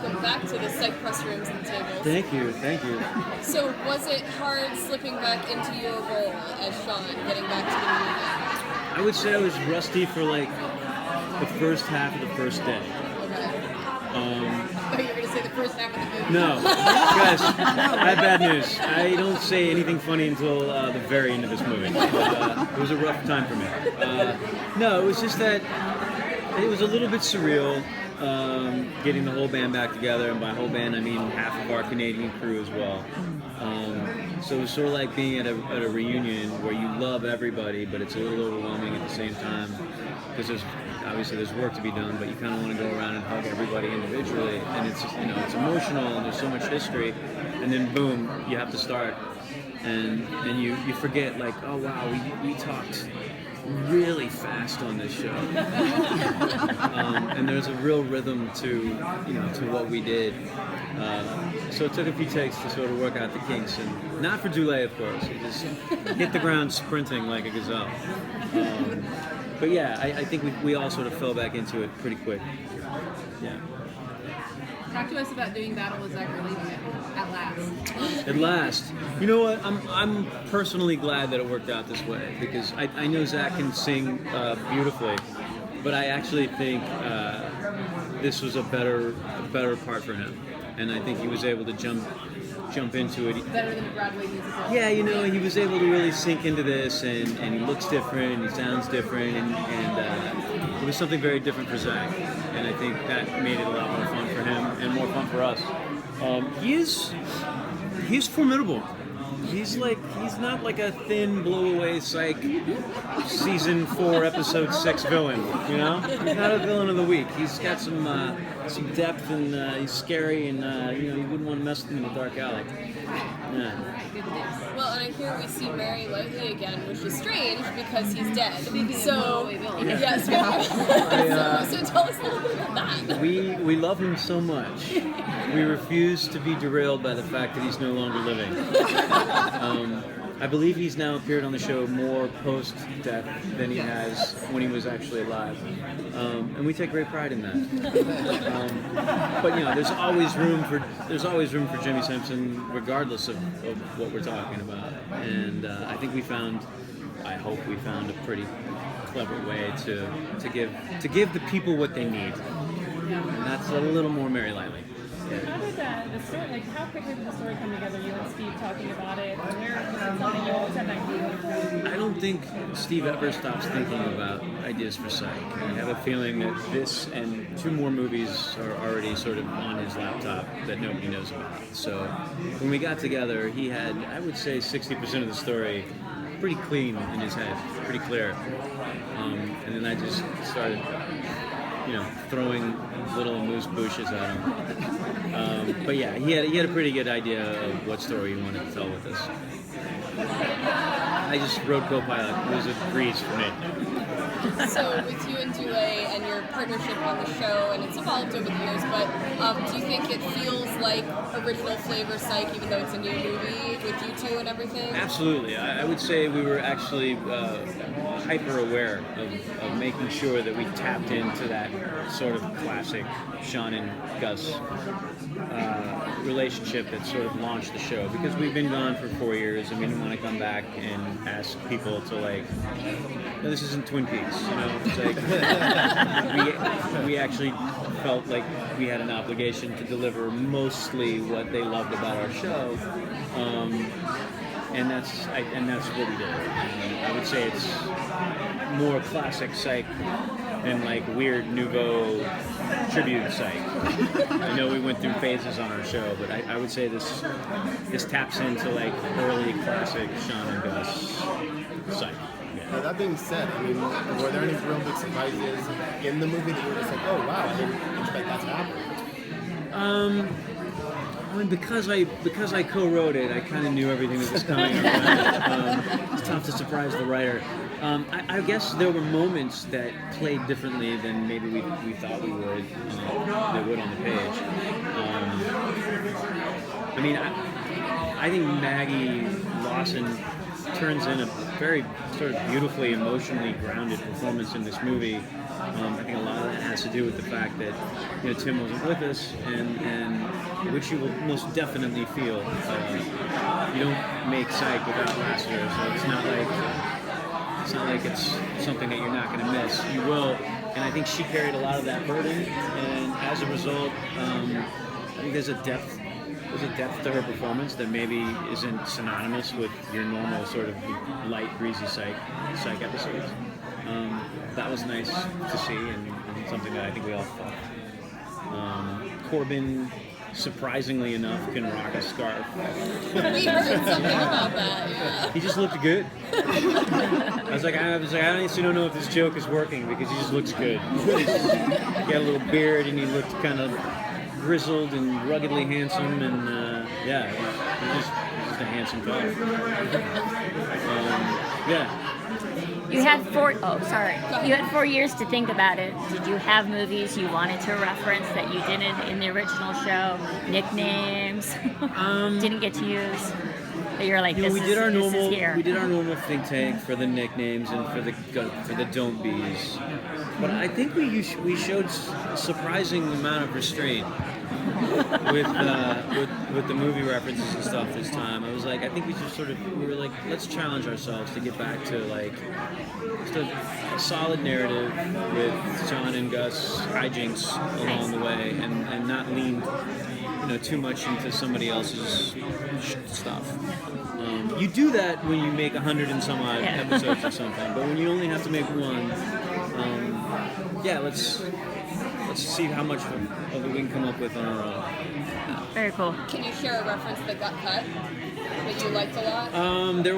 welcome back to the Psych press rooms and tables. Thank you. So, was it hard slipping back into your role as Shawn, getting back to the movie? I would say I was rusty for like the first half of the first day. Okay. Oh, you were going to say the first half of the movie? No, guys, I have bad news. I don't say anything funny until the very end of this movie. It was a rough time for me. No, it was just that it was a little bit surreal. Getting the whole band back together, and by whole band I mean half of our Canadian crew as well. So it was sort of like being at a reunion where you love everybody, but it's a little overwhelming at the same time because there's work to be done, but you kind of want to go around and hug everybody individually, and it's it's emotional and there's so much history, and then boom, you have to start, and you forget like, oh wow, we talked really fast on this show, and there's a real rhythm to what we did. So it took a few takes to sort of work out the kinks, and not for Dulé, of course. He just hit the ground sprinting like a gazelle. But yeah, I think we all sort of fell back into it pretty quick. Yeah. Talk to us about doing battle with Zachary Levi at last. At last. You know what? I'm personally glad that it worked out this way, because I know Zach can sing beautifully, but I actually think this was a better part for him, and I think he was able to jump into it. Better than the Broadway musical. Yeah, he was able to really sink into this, and he looks different, he sounds different, and it was something very different for Zach, and I think that made it a lot more fun for him and more fun for us. He's formidable. He's not like a thin, blow-away Psych season 4, episode 6 villain. He's not a villain of the week. He's got some depth, and he's scary, and you wouldn't want to mess with him in the dark alley. Yeah. Well, and I hear we see Mary Lightly again, which is strange because he's dead. So, yes. So tell us a little bit about that. We love him so much. We refuse to be derailed by the fact that he's no longer living. I believe he's now appeared on the show more post-death than he has when he was actually alive, and we take great pride in that. But there's always room for Jimmy Simpson, regardless of what we're talking about. And I hope we found a pretty clever way to give the people what they need, and that's a little more Mary Lightly. How did the story, how quickly did the story come together, you and Steve talking about it? Where was it something you always had an idea? I don't think Steve ever stops thinking about ideas for Psych. I have a feeling that this and 2 more movies are already sort of on his laptop that nobody knows about. So when we got together, he had, I would say, 60% of the story pretty clean in his head, pretty clear. And then I just started throwing little moose bushes at him. But yeah, he had a pretty good idea of what story he wanted to tell with this. I just wrote co-pilot. It was a breeze for me. So with you and Dulé and your partnership on the show, and it's evolved over the years, but do you think it feels like original flavor Psych, even though it's a new movie with you two and everything? Absolutely. I would say we were actually hyper aware of making sure that we tapped into that sort of classic Shawn and Gus relationship that sort of launched the show, because we've been gone for 4 years and we didn't want to come back and ask people to no, this isn't Twin Peaks, it's like we actually felt like we had an obligation to deliver mostly what they loved about our show, and that's what we did. I would say it's more classic Psych than weird nouveau tribute Psych. I know we went through phases on our show, but I would say this taps into early classic Shawn and Gus Psych. Now, that being said, were there any real big surprises in the movie that you were just like, oh wow, I didn't expect that to happen? Because I co-wrote it, I kind of knew everything that was coming. It's tough to surprise the writer. I guess there were moments that played differently than maybe we thought they would on the page. I think Maggie Lawson turns in a very sort of beautifully, emotionally grounded performance in this movie. I think a lot of that has to do with the fact that Tim wasn't with us, and which you will most definitely feel. You don't make Psych without Lassiter, so it's not like it's something that you're not going to miss. You will, and I think she carried a lot of that burden, and as a result, I think there's a depth to her performance that maybe isn't synonymous with your normal sort of light, breezy Psych episodes. That was nice to see, and something that I think we all felt. Corbin, surprisingly enough, can rock a scarf. We heard something about that. Yeah. He just looked good. I was like, I honestly don't know if this joke is working because he just looks good. He had a little beard and he looked kind of grizzled and ruggedly handsome, and he's just a handsome fellow. Yeah. You had 4 years to think about it. Did you have movies you wanted to reference that you didn't in the original show? Nicknames didn't get to use. But you're like, this is here. We did our normal think tank for the nicknames and for the don't be's. But I think we showed surprising amount of restraint with the movie references and stuff this time. I was like, I think we were like, let's challenge ourselves to get back to like just a solid narrative with Shawn and Gus hijinks along the way, and not lean too much into somebody else's stuff. You do that when you make 100 and some odd episodes or something, but when you only have to make one, let's see how much of it we can come up with on our own. Very cool. Can you share a reference that got cut that you liked a lot? There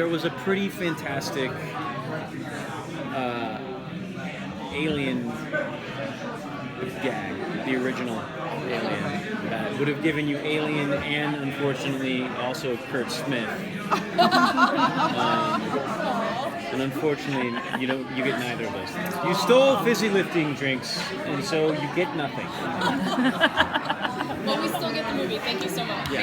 was a pretty fantastic alien gag, the original Alien, that would have given you Alien and unfortunately also Kurt Smith. And unfortunately, you get neither of those things. You stole fizzy lifting drinks, and so you get nothing. Well, we still get the movie. Thank you so much. Yeah.